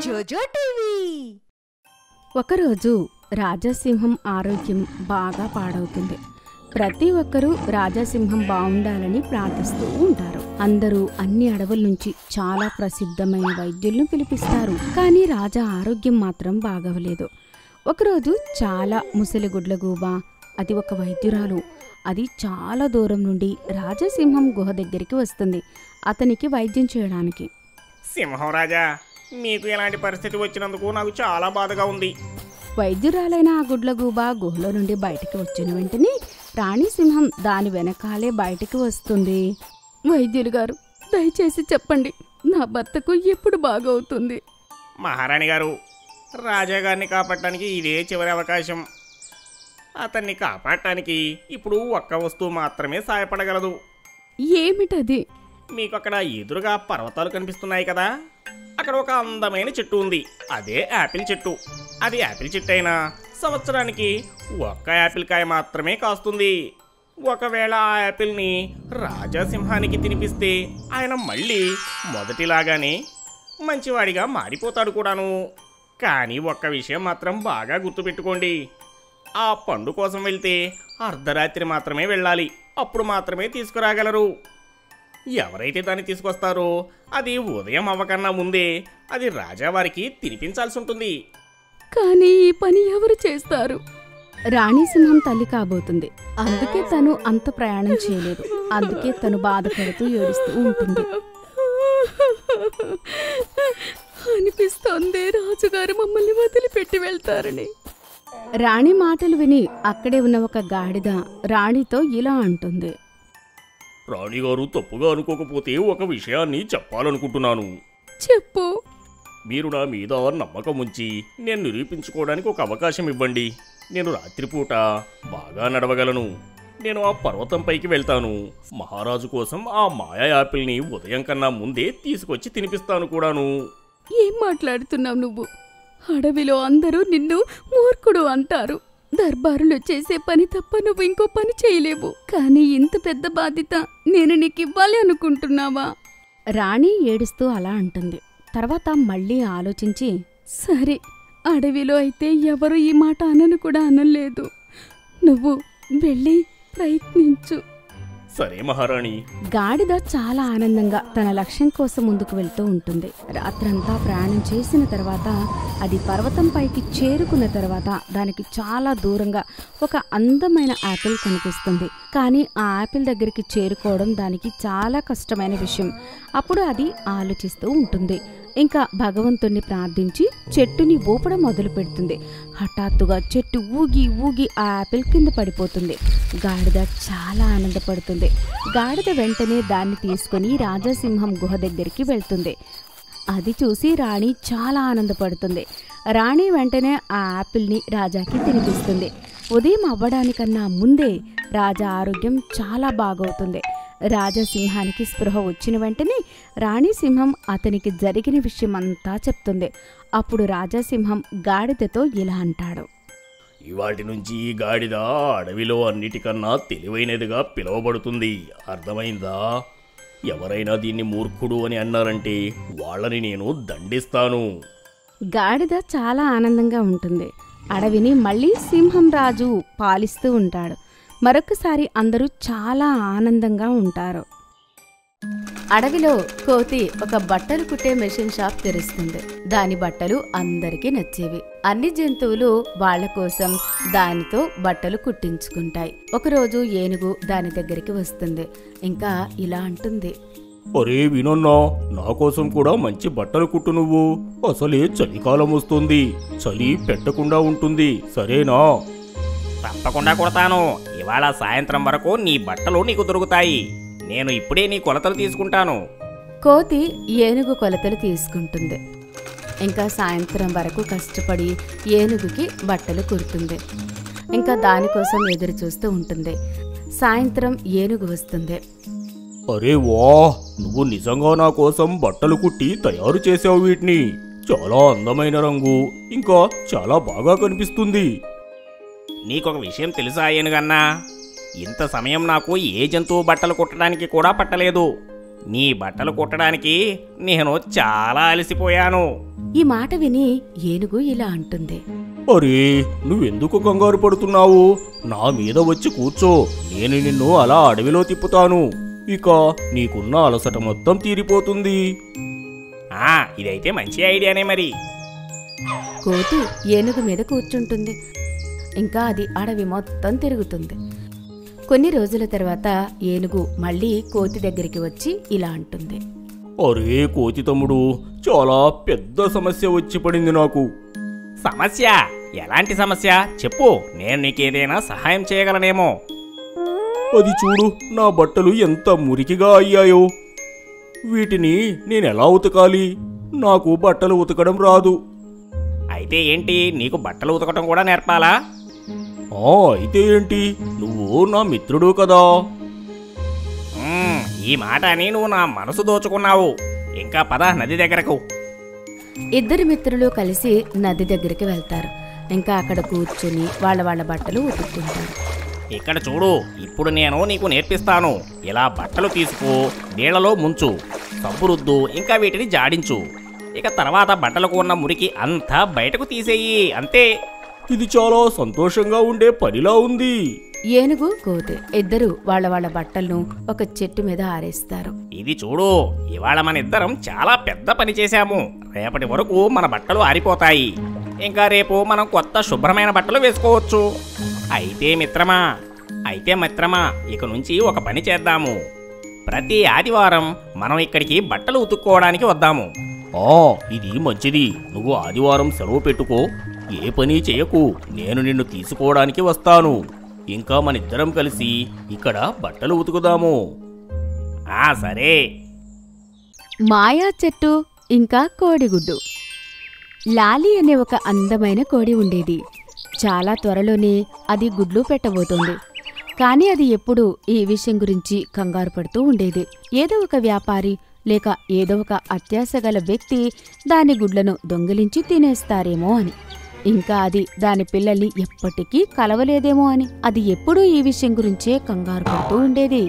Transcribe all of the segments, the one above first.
జోజో టీవీ. ఒకరోజు రాజసింహం ఆరోగ్యం బాగా పాడవుతుంది. ప్రతి ఒక్కరూ రాజసింహం బాగుండాలని ప్రార్థిస్తూ ఉంటారు. అందరూ అన్ని అడవుల నుంచి చాలా ప్రసిద్ధమైన వైద్యులను పిలిపిస్తారు. కానీ రాజా ఆరోగ్యం మాత్రం బాగవలేదు. ఒకరోజు చాలా ముసలిగుడ్లగూబ, అది ఒక వైద్యురాలు, అది చాలా దూరం నుండి రాజసింహం గుహ దగ్గరికి వస్తుంది అతనికి వైద్యం చేయడానికి. సింహం రాజా, మీకు ఎలాంటి పరిస్థితి వచ్చినందుకు నాకు చాలా బాధగా ఉంది. వైద్యురాలైన ఆ గుడ్లగూబ గుహలో నుండి బయటికి వచ్చిన వెంటనే రాణిసింహం దాని వెనకాలే బయటికి వస్తుంది. వైద్యులు గారు, దయచేసి చెప్పండి, నా భర్తకు ఎప్పుడు బాగవుతుంది? మహారాణి గారు, రాజాగారిని కాపాడటానికి ఇదే చివరి అవకాశం. అతన్ని కాపాడటానికి ఇప్పుడు ఒక్క వస్తువు మాత్రమే సాయపడగలదు. ఏమిటది? మీకు అక్కడ ఎదురుగా పర్వతాలు కనిపిస్తున్నాయి కదా, అక్కడ ఒక అందమైన చెట్టు ఉంది. అదే యాపిల్ చెట్టు. అది యాపిల్ చెట్టు అయినా సంవత్సరానికి ఒక్క యాపిల్ కాయ మాత్రమే కాస్తుంది. ఒకవేళ ఆ యాపిల్ని రాజాసింహానికి తినిపిస్తే ఆయన మళ్ళీ మొదటిలాగానే మంచివాడిగా మారిపోతాడు కూడాను. కానీ ఒక్క విషయం మాత్రం బాగా గుర్తుపెట్టుకోండి, ఆ పండు కోసం వెళ్తే అర్ధరాత్రి మాత్రమే వెళ్ళాలి. అప్పుడు మాత్రమే తీసుకురాగలరు. ఎవరైతే దాన్ని తీసుకొస్తారో అది ఉదయం అవ్వకన్నా ముందే అది రాజావారికి తినిపించాల్సి ఉంటుంది. కానీ ఈ పని ఎవరు చేస్తారు? రాణిసింహం తల్లి కాబోతుంది, అందుకే తను అంత ప్రయాణం చేయలేదు. అందుకే తను బాధపడుతూ ఏడుస్తూ ఉంటుంది. అనిపిస్తోంది రాజుగారు మమ్మల్ని వదిలిపెట్టి వెళ్తారని. రాణి మాటలు విని అక్కడే ఉన్న ఒక గాడిద రాణితో ఇలా అంటుంది. రాణిగారు, తప్పుగా అనుకోకపోతే ఒక విషయాన్ని చెప్పాలనుకుంటున్నాను. చెప్పు. మీరు నా మీద నమ్మకం ఉంచి నేను నిరూపించుకోవడానికి ఒక అవకాశం ఇవ్వండి. నేను రాత్రిపూట బాగా నడవగలను. నేను ఆ పర్వతం పైకి వెళ్తాను. మహారాజు కోసం ఆ మాయా యాపిల్ని ఉదయం కన్నా ముందే తీసుకొచ్చి తినిపిస్తాను కూడాను. ఏం మాట్లాడుతున్నావు నువ్వు? అడవిలో అందరూ నిన్ను మూర్ఖుడు అంటారు. దర్బారులో చేసే పని తప్ప నువ్వు ఇంకో పని చేయలేవు. కానీ ఇంత పెద్ద బాధ్యత నేను నీకు ఇవ్వాలి అనుకుంటున్నావా? రాణి ఏడుస్తూ అలా అంటుంది. తర్వాత మళ్ళీ ఆలోచించి, సరే, అడవిలో అయితే ఎవరు ఈ మాట అనను కూడా అనలేదు. నువ్వు వెళ్ళి ప్రయత్నించు. సరే మహారాణి. గాడిద చాలా ఆనందంగా తన లక్ష్యం కోసం ముందుకు వెళ్తూ ఉంటుంది. రాత్రంతా ప్రయాణం చేసిన తర్వాత అది పర్వతం పైకి చేరుకున్న తర్వాత దానికి చాలా దూరంగా ఒక అందమైన యాపిల్ కనిపిస్తుంది. కానీ ఆ యాపిల్ దగ్గరికి చేరుకోవడం దానికి చాలా కష్టమైన విషయం. అప్పుడు అది ఆలోచిస్తూ ఉంటుంది. ఇంకా భగవంతుణ్ణి ప్రార్థించి చెట్టుని ఊపడం మొదలు పెడుతుంది. హఠాత్తుగా చెట్టు ఊగి ఊగి ఆ యాపిల్ కింద పడిపోతుంది. గాడిద చాలా ఆనందపడుతుంది. గాడిద వెంటనే దాన్ని తీసుకుని రాజసింహం గుహ దగ్గరికి వెళ్తుంది. అది చూసి రాణి చాలా ఆనందపడుతుంది. రాణి వెంటనే ఆ యాపిల్ని రాజాకి తినిపిస్తుంది. ఉదయం అవ్వడానికన్నా ముందే రాజా ఆరోగ్యం చాలా బాగవుతుంది. రాజసింహానికి స్పృహ వచ్చిన వెంటనే రాణిసింహం అతనికి జరిగిన విషయమంతా చెప్తుంది. అప్పుడు రాజసింహం గాడిదతో ఇలా అంటాడు. ఇవాటి నుంచి ఈ గాడిద అడవిలో అన్నిటికన్నా తెలివైనదిగా పిలువబడుతుంది. అర్థమైందా? ఎవరైనా దీన్ని మూర్ఖుడు అని అన్నారంటే వాళ్ళని నేను దండిస్తాను. గాడిద చాలా ఆనందంగా ఉంటుంది. అడవిని మళ్ళీ సింహం రాజు పాలిస్తూ ఉంటాడు. మరొకసారి అందరూ చాలా ఆనందంగా ఉంటారు. అడవిలో కోతి ఒక బట్టలు కుట్టే మెషిన్ షాప్ తెరుస్తుంది. దాని బట్టలు అందరికీ నచ్చేవి. అన్ని జంతువులు వాళ్ల కోసం దానితో బట్టలు కుట్టించుకుంటాయి. ఒకరోజు ఏనుగు దాని దగ్గరికి వస్తుంది. ఇంకా ఇలా అంటుంది. అరే వినన్నా, నా కోసం కూడా మంచి బట్టలు కుట్టు. నువ్వు అసలే చలికాలం వస్తుంది, చలి పెట్టకుండా ఉంటుంది, సరేనా? తప్పకుండా కుడతాను. ఇవాళ సాయంత్రం వరకు నీ బట్టలు నీకు దొరుకుతాయి. నేను ఇప్పుడే నీ కొలతలు తీసుకుంటాను. కోతి ఏనుగు కొలతలు తీసుకుంటుంది. ఇంకా సాయంత్రం వరకు కష్టపడి ఏనుగుకి బట్టలు కుడుతుంది. ఇంకా దానికోసం ఎదురు చూస్తూ ఉంటుంది. సాయంత్రం ఏనుగు వస్తుంది. అరే వా, నువ్వు నిజంగా నా కోసం బట్టలు కుట్టి తయారు చేసావు. వీటిని చాలా అందమైన రంగు, ఇంకా చాలా బాగా కనిపిస్తుంది. నీకొక విషయం తెలుసా ఏనుగన్నా? ఇంత సమయం నాకు ఏ జంతువు బట్టలు కుట్టడానికి కూడా పట్టలేదు. నీ బట్టలు కుట్టడానికి నేను చాలా అలసిపోయాను. ఈ మాట విని ఏనుగు ఇలా అంటుంది. అరే, నువ్వెందుకు కంగారు పడుతున్నావు? నా మీద వచ్చి కూర్చో, నేను నిన్ను అలా అడవిలో తిప్పుతాను. ఇక నీకున్న అలసట మొత్తం తీరిపోతుంది. ఇదైతే మంచి ఐడియానే మరి. కోతి ఏనుగు మీద కూర్చుంటుంది. ఇంకా అది అడవి మొత్తం తిరుగుతుంది. కొన్ని రోజుల తర్వాత ఏనుగు మళ్ళీ కోతి దగ్గరికి వచ్చి ఇలా అంటుంది. అరే కోతి తమ్ముడు, చాలా పెద్ద సమస్య వచ్చి పడింది నాకు. సమస్య? ఎలాంటి సమస్య చెప్పు, నేను నీకేదైనా సహాయం చేయగలనేమో. అది చూడు, నా బట్టలు ఎంత మురికిగా అయ్యాయో. వీటిని నేనెలా ఉతకాలి? నాకు బట్టలు ఉతకడం రాదు. అయితే ఏంటి, నీకు బట్టలు ఉతకడం కూడా నేర్పాలా? అయితే ఏంటి, నువ్వు నా మిత్రుడు కదా. ఈ మాట అని నువ్వు నా మనసు దోచుకున్నావు. ఇంకా పద నది దగ్గరకు. ఇద్దరు మిత్రులు కలిసి నది దగ్గరికి వెళ్తారు. ఇంకా అక్కడ కూర్చుని వాళ్ళ బట్టలు ఉతుక్కుంటారు. ఇక్కడ చూడు, ఇప్పుడు నేను నీకు నేర్పిస్తాను. ఇలా బట్టలు తీసుకో, నీళ్లలో ముంచు, సబ్బు రుద్దు, ఇంకా వీటిని జాడించు. ఇక తర్వాత బట్టలకు ఉన్న మురికి అంతా బయటకు తీసేయి, అంతే. ఇది చాలా సంతోషంగా ఉండే పనిలా ఉంది. ఏనుగు కోతి ఇద్దరు వాళ్ళ బట్టలను ఒక చెట్టు మీద ఆరేస్తారు. ఇది చూడు, ఇవాళ మన ఇద్దరం చాలా పెద్ద పని చేశాము. రేపటి వరకు మన బట్టలు ఆరిపోతాయి. ఇంకా రేపు మనం కొత్త శుభ్రమైన బట్టలు వేసుకోవచ్చు. అయితే మిత్రమా, ఇక నుంచి ఒక పని చేద్దాము. ప్రతి ఆదివారం మనం ఇక్కడికి బట్టలు ఉతుక్కోవడానికి వద్దాము. ఇది మంచిది. నువ్వు ఆదివారం సెలవు పెట్టుకో, ఏ పని చేయకు. నేను నిన్ను తీసుకోవడానికి వస్తాను. ఇంకా మనిద్దరం కలిసి ఇక్కడ బట్టలు ఉతుకుదాము. సరే. మాయా చెట్టు ఇంకా కోడిగుడ్డు. లాలి అనే ఒక అందమైన కోడి ఉండేది. చాలా త్వరలోనే అది గుడ్లు పెట్టబోతోంది. కానీ అది ఎప్పుడూ ఈ విషయం గురించి కంగారు పడుతూ ఉండేది. ఏదో ఒక వ్యాపారి లేక ఏదో ఒక అత్యాశగల వ్యక్తి దాని గుడ్లను దొంగిలించి తినేస్తారేమో అని. ఇంకా అది దాని పిల్లల్ని ఎప్పటికీ కలవలేదేమో అని అది ఎప్పుడూ ఈ విషయం గురించే కంగారు పడుతూ ఉండేది.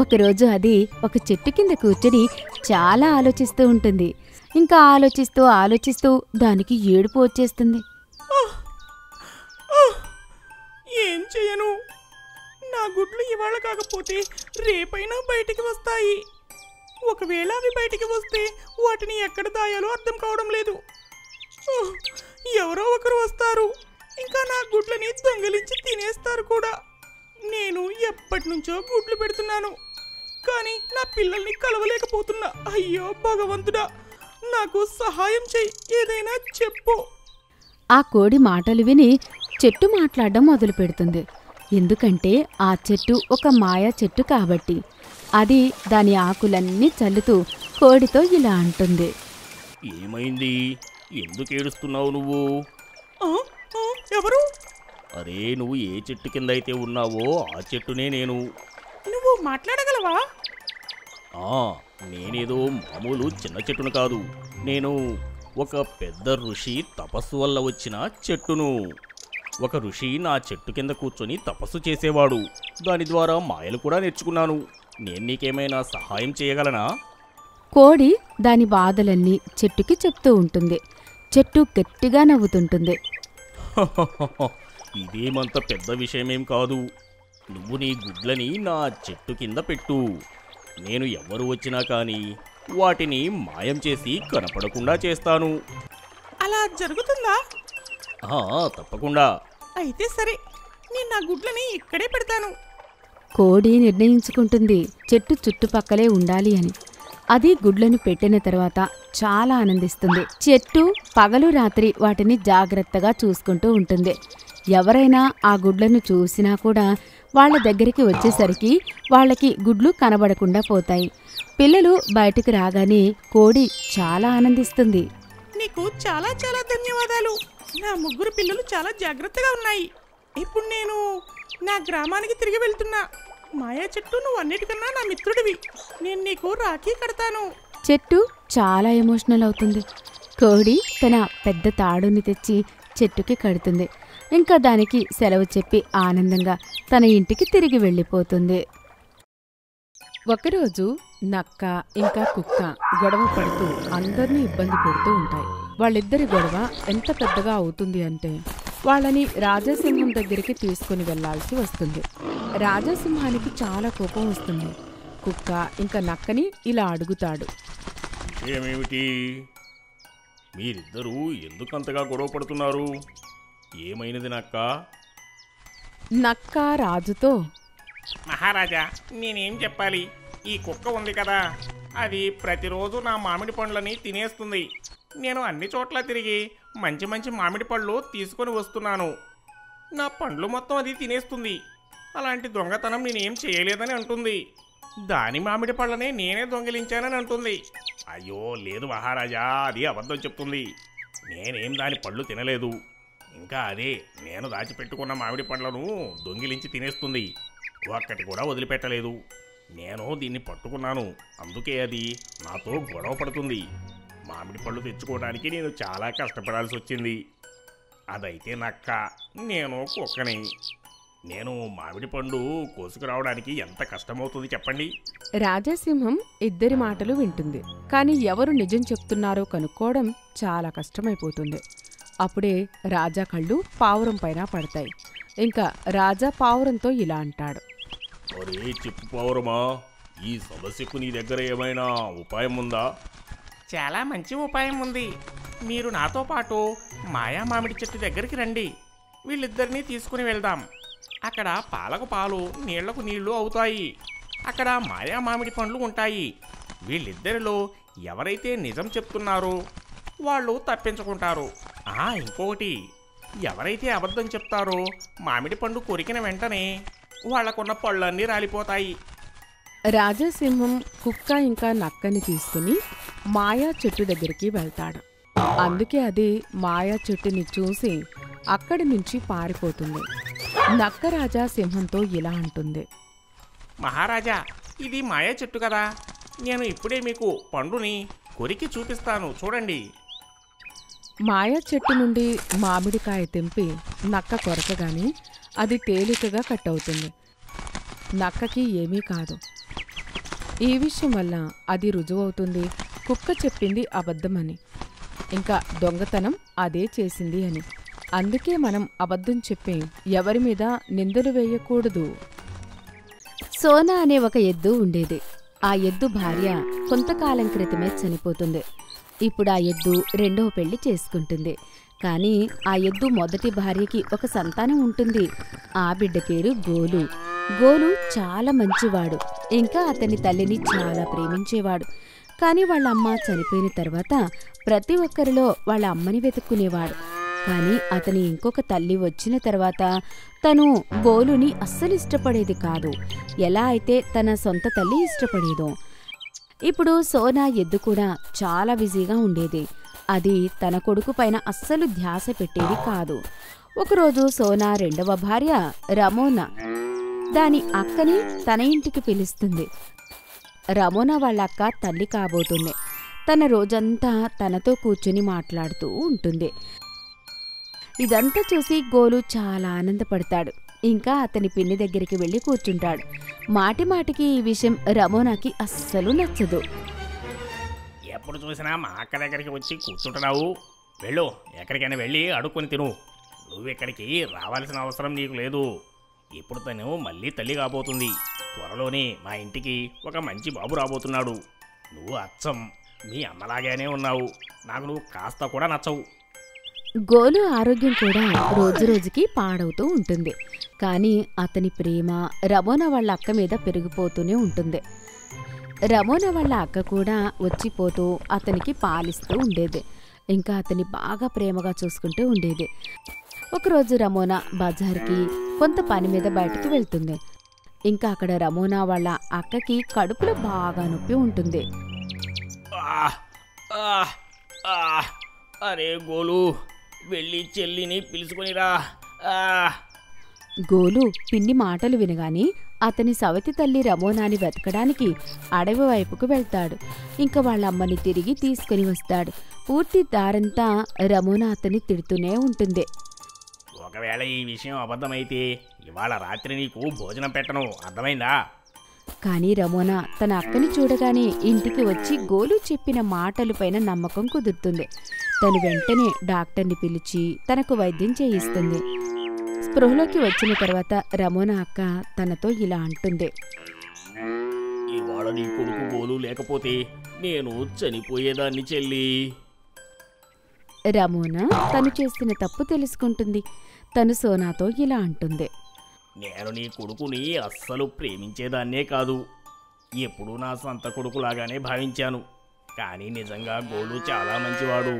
ఒకరోజు అది ఒక చెట్టు కింద కూర్చుని చాలా ఆలోచిస్తూ ఉంటుంది. ఇంకా ఆలోచిస్తూ దానికి ఏడుపు వచ్చేస్తుంది. ఏం చేయను, నా గుడ్లు ఇవాళ కాకపోతే రేపైనా బయటికి వస్తాయి. ఒకవేళ అవి బయటికి వస్తే వాటిని ఎక్కడ దాయాలో అర్థం కావడం లేదు. ఎవరో ఒకరు వస్తారు, ఇంకా నా గుడ్లని దొంగిలించి తినేస్తారు కూడా. నేను ఎప్పటి నుంచో గుడ్లు పెడుతున్నాను, కానీ నా పిల్లల్ని కలవలేకపోతున్నా. అయ్యో భగవంతుడా, నాకు సహాయం చెయ్యి, ఏదైనా చెప్పు. ఆ కోడి మాటలు విని చెట్టు మాట్లాడడం మొదలు పెడుతుంది. ఎందుకంటే ఆ చెట్టు ఒక మాయా చెట్టు కాబట్టి. అది దాని ఆకులన్నీ చల్లుతూ కోడితో ఇలా అంటుంది. ఏమైంది, ఎందుకు ఏడుస్తున్నావు నువ్వు? ఎవరు? అరే, నువ్వు ఏ చెట్టు కింద అయితే ఉన్నావో ఆ చెట్టునే నేను. నువ్వు మాట్లాడగలవా? నేనేదో మామూలు చిన్న చెట్టును కాదు. నేను ఒక పెద్ద ఋషి తపస్సు వల్ల వచ్చిన చెట్టును. ఒక ఋషి నా చెట్టు కింద కూర్చొని తపస్సు చేసేవాడు. దాని ద్వారా మాయలు కూడా నేర్చుకున్నాను. నేను నీకేమైనా సహాయం చేయగలనా? కోడి దాని బాధలన్నీ చెట్టుకి చెప్తూ ఉంటుంది. చెట్టు గట్టిగా నవ్వుతుంటుంది. ఇదేమంత పెద్ద విషయమేం కాదు. నువ్వు నీ గుడ్లని నా చెట్టు కింద పెట్టు. నేను ఎవరు వచ్చినా కానీ వాటిని మాయం చేసి కనపడకుండా చేస్తాను. అలా జరుగుతుందా? తప్పకుండా. అయితే సరే, నేను నా గుడ్లని ఇక్కడే పెడతాను. కోడి నిర్ణయించుకుంటుంది చెట్టు చుట్టుపక్కలే ఉండాలి అని. అది గుడ్లను పెట్టిన తర్వాత చాలా ఆనందిస్తుంది. చెట్టు పగలు రాత్రి వాటిని జాగ్రత్తగా చూసుకుంటూ ఉంటుంది. ఎవరైనా ఆ గుడ్లను చూసినా కూడా వాళ్ళ దగ్గరికి వచ్చేసరికి వాళ్ళకి గుడ్లు కనబడకుండా పోతాయి. పిల్లలు బయటికి రాగానే కోడి చాలా ఆనందిస్తుంది. నీకు చాలా చాలా ధన్యవాదాలు. నా ముగ్గురు పిల్లలు చాలా జాగ్రత్తగా ఉన్నాయి. ఇప్పుడు నేను నా గ్రామానికి తిరిగి వెళ్తున్నా. మాయా చెట్టు, నువ్వు అన్నిటికన్నా నా మిత్రుడివి. నేను నీకు రాఖీ కడతాను. చెట్టు చాలా ఎమోషనల్ అవుతుంది. కోడి తన పెద్ద తాడుని తెచ్చి చెట్టుకి కడుతుంది. ఇంకా దానికి సెలవు చెప్పి ఆనందంగా తన ఇంటికి తిరిగి వెళ్ళిపోతుంది. ఒకరోజు నక్క ఇంకా కుక్క గొడవ పడుతూ అందరినీ ఇబ్బంది పెడుతూ ఉంటాయి. వాళ్ళిద్దరి గొడవ ఎంత పెద్దగా అవుతుంది అంటే వాళ్ళని రాజాసింహం దగ్గరికి తీసుకుని వెళ్లాల్సి వస్తుంది. రాజాసింహానికి చాలా కోపం వస్తుంది. కుక్క ఇంకా నక్కని ఇలా అడుగుతాడు. ఏమేమిటి? మీరిద్దరూ ఎందుకంతగా గొడవ పడుతున్నారు? ఏమైనది నక్క? నక్క రాజుతో, మహారాజా, నేనేం చెప్పాలి? ఈ కుక్క ఉంది కదా, అది ప్రతిరోజు నా మామిడి పండ్లని తినేస్తుంది. నేను అన్ని చోట్ల తిరిగి మంచి మంచి మామిడి పళ్ళు తీసుకొని వస్తున్నాను. నా పండ్లు మొత్తం అది తినేస్తుంది. అలాంటి దొంగతనం నేనేం చేయలేదని అంటుంది. దాని మామిడి పళ్ళనే నేనే దొంగిలించానని అంటుంది. అయ్యో లేదు మహారాజా, అది అబద్ధం చెప్తుంది. నేనేం దాని పళ్ళు తినలేదు. ఇంకా అదే నేను దాచిపెట్టుకున్న మామిడి పండ్లను దొంగిలించి తినేస్తుంది. ఒక్కటి కూడా వదిలిపెట్టలేదు. నేను దీన్ని పట్టుకున్నాను, అందుకే అది నాతో గొడవ పడుతుంది. మామిడి పళ్ళు తెచ్చుకోవడానికి నేను చాలా కష్టపడాల్సి వచ్చింది. అదైతే నక్క, నేను కుక్కని. నేను మామిడి పండు కోసుకురావడానికి ఎంత కష్టమవుతుంది చెప్పండి? రాజాసింహం ఇద్దరి మాటలు వింటుంది. కాని ఎవరు నిజం చెప్తున్నారో కనుక్కోవడం చాలా కష్టమైపోతుంది. అప్పుడే రాజా కళ్ళు పావురం పైన పడతాయి. ఇంకా రాజా పావురంతో ఇలా అంటాడు. ఒరే చెప్పు పావురమా, ఈ సమస్యకు నీ దగ్గర ఏమైనా ఉపాయం ఉందా? చాలా మంచి ఉపాయం ఉంది. మీరు నాతో పాటు మాయా మామిడి చెట్టు దగ్గరికి రండి. వీళ్ళిద్దరినీ తీసుకుని వెళ్దాం. అక్కడ పాలకు పాలు, నీళ్లకు నీళ్లు అవుతాయి. అక్కడ మాయా మామిడి పండ్లు ఉంటాయి. వీళ్ళిద్దరిలో ఎవరైతే నిజం చెప్తున్నారో వాళ్ళు తప్పించుకుంటారు. ఇంకొకటి, ఎవరైతే అబద్ధం చెప్తారో మామిడి పండు కొరికిన వెంటనే వాళ్లకున్న పళ్ళన్నీ రాలిపోతాయి. రాజాసింహం కుక్క ఇంకా నక్కని తీసుకుని మాయా చెట్టు దగ్గరికి వెళ్తాడు. అందుకే అది మాయా చెట్టుని చూసి అక్కడి నుంచి పారిపోతుంది. నక్క రాజా సింహంతో ఇలా అంటుంది. మహారాజా, ఇది మాయా చెట్టు కదా, నేను ఇప్పుడే మీకు పండుని కొరికి చూపిస్తాను, చూడండి. మాయా చెట్టు నుండి మామిడికాయ తెంపి నక్క కొరకగానే అది తేలికగా కట్ అవుతుంది. నక్కకి ఏమీ కాదు. ఈ విషయం వల్ల అది రుజువవుతుంది కుక్క చెప్పింది అబద్ధమని, ఇంకా దొంగతనం అదే చేసింది అని. అందుకే మనం అబద్ధం చెప్పి ఎవరి మీద నిందలు వేయకూడదు. సోనా అనే ఒక ఎద్దు ఉండేది. ఆ ఎద్దు భార్య కొంతకాలం క్రితమే చనిపోతుంది. ఇప్పుడు ఆ ఎద్దు రెండవ పెళ్లి చేసుకుంటుంది. కానీ ఆ ఎద్దు మొదటి భార్యకి ఒక సంతానం ఉంటుంది. ఆ బిడ్డ పేరు గోలు. గోలు చాలా మంచివాడు, ఇంకా అతని తల్లిని చాలా ప్రేమించేవాడు. కానీ వాళ్ళ అమ్మ చనిపోయిన తర్వాత ప్రతి ఒక్కరిలో వాళ్ళ అమ్మని వెతుక్కునేవాడు. కానీ అతని ఇంకొక తల్లి వచ్చిన తర్వాత తను గోలుని అస్సలు ఇష్టపడేది కాదు, ఎలా అయితే తన సొంత తల్లి ఇష్టపడేదో. ఇప్పుడు సోనా ఎద్దు కూడా చాలా బిజీగా ఉండేది. అది తన కొడుకు పైన అస్సలు ధ్యాస పెట్టేది కాదు. ఒకరోజు సోనా రెండవ భార్య రమోనా దాని అక్కని తన ఇంటికి పిలుస్తుంది. రమోనా వాళ్ళ అక్క తల్లి కాబోతుంది. తన రోజంతా తనతో కూర్చుని మాట్లాడుతూ ఉంటుంది. ఇదంతా చూసి గోలు చాలా ఆనందపడతాడు. ఇంకా అతని పిన్ని దగ్గరికి వెళ్ళి కూర్చుంటాడు. మాటి మాటికి ఈ విషయం రమోనాకి అస్సలు నచ్చదు. ఎప్పుడు చూసినా మా అక్క దగ్గరికి వచ్చి కూర్చుంటున్నావు. వెళ్ళు, ఎక్కడికైనా వెళ్ళి అడుక్కొని తిను. నువ్వెక్కడికి రావాల్సిన అవసరం నీకు లేదు. ఇప్పుడు తను మళ్ళీ తల్లి కాబోతుంది. త్వరలోనే మా ఇంటికి ఒక మంచి బాబు రాబోతున్నాడు. నువ్వు అచ్చం మీ అమ్మలాగానే ఉన్నావు. నాకు నువ్వు కాస్త కూడా నచ్చవు. గోలు ఆరోగ్యం కూడా రోజురోజుకి పాడవుతూ ఉంటుంది. కానీ అతని ప్రేమ రమోనా వాళ్ళ అక్క మీద పెరిగిపోతూనే ఉంటుంది. రమోనా వాళ్ళ అక్క కూడా వచ్చిపోతూ అతనికి పాలిస్తూ ఉండేది. ఇంకా అతన్ని బాగా ప్రేమగా చూసుకుంటూ ఉండేది. ఒకరోజు రమోనా బజార్కి కొంత పని మీద బయటికి వెళ్తుంది. ఇంకా అక్కడ రమోనా వాళ్ళ అక్కకి కడుపులో బాగా నొప్పి ఉంటుంది. అరే గోలు, వెళ్ళి చెల్లిని పిలుచుకొనిరా. గోలు పిన్ని మాటలు వినగాని అతని సవతి తల్లి రమోనాని వెతకడానికి అడవి వైపుకు వెళ్తాడు. ఇంకా వాళ్ళ అమ్మని తిరిగి తీసుకుని వస్తాడు. పూర్తి దారంతా రమోనా అతన్ని తిడుతూనే ఉంటుంది. ఒకవేళ ఈ విషయం అబద్ధమైతే ఇవాళ రాత్రి నీకు భోజనం పెట్టను, అర్థమైందా? కానీ రమోనా తన అక్కని చూడగానే ఇంటికి వచ్చి గోలు చెప్పిన మాటలపైన నమ్మకం కుదురుతుంది. తను వెంటనే డాక్టర్ని పిలిచి తనకు వైద్యం చేయిస్తుంది. స్పృహలోకి వచ్చిన తర్వాత రమోనా అక్క తనతో ఇలా అంటుంది. ఇవాళ నీ కొడుకు గోలు లేకపోతే నేను చనిపోయేదాన్ని చెల్లి. రమోనా తను చేసిన తప్పు తెలుసుకుంటుంది. తను సోనాతో ఇలా అంటుంది. నేను నీ కొడుకుని అస్సలు ప్రేమించేదాన్నే కాదు, ఎప్పుడూ నా సొంత కొడుకులాగానే భావించాను. కానీ నిజంగా గోలు చాలా మంచివాడు.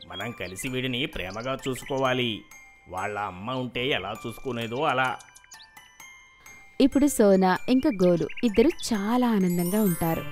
మనం కలిసి వీడిని ప్రేమగా చూసుకోవాలి. వాళ్ళ అమ్మ ఉంటే ఎలా చూసుకునేదో అలా. ఇప్పుడు సోనా ఇంకా గోలు ఇద్దరు చాలా ఆనందంగా ఉంటారు.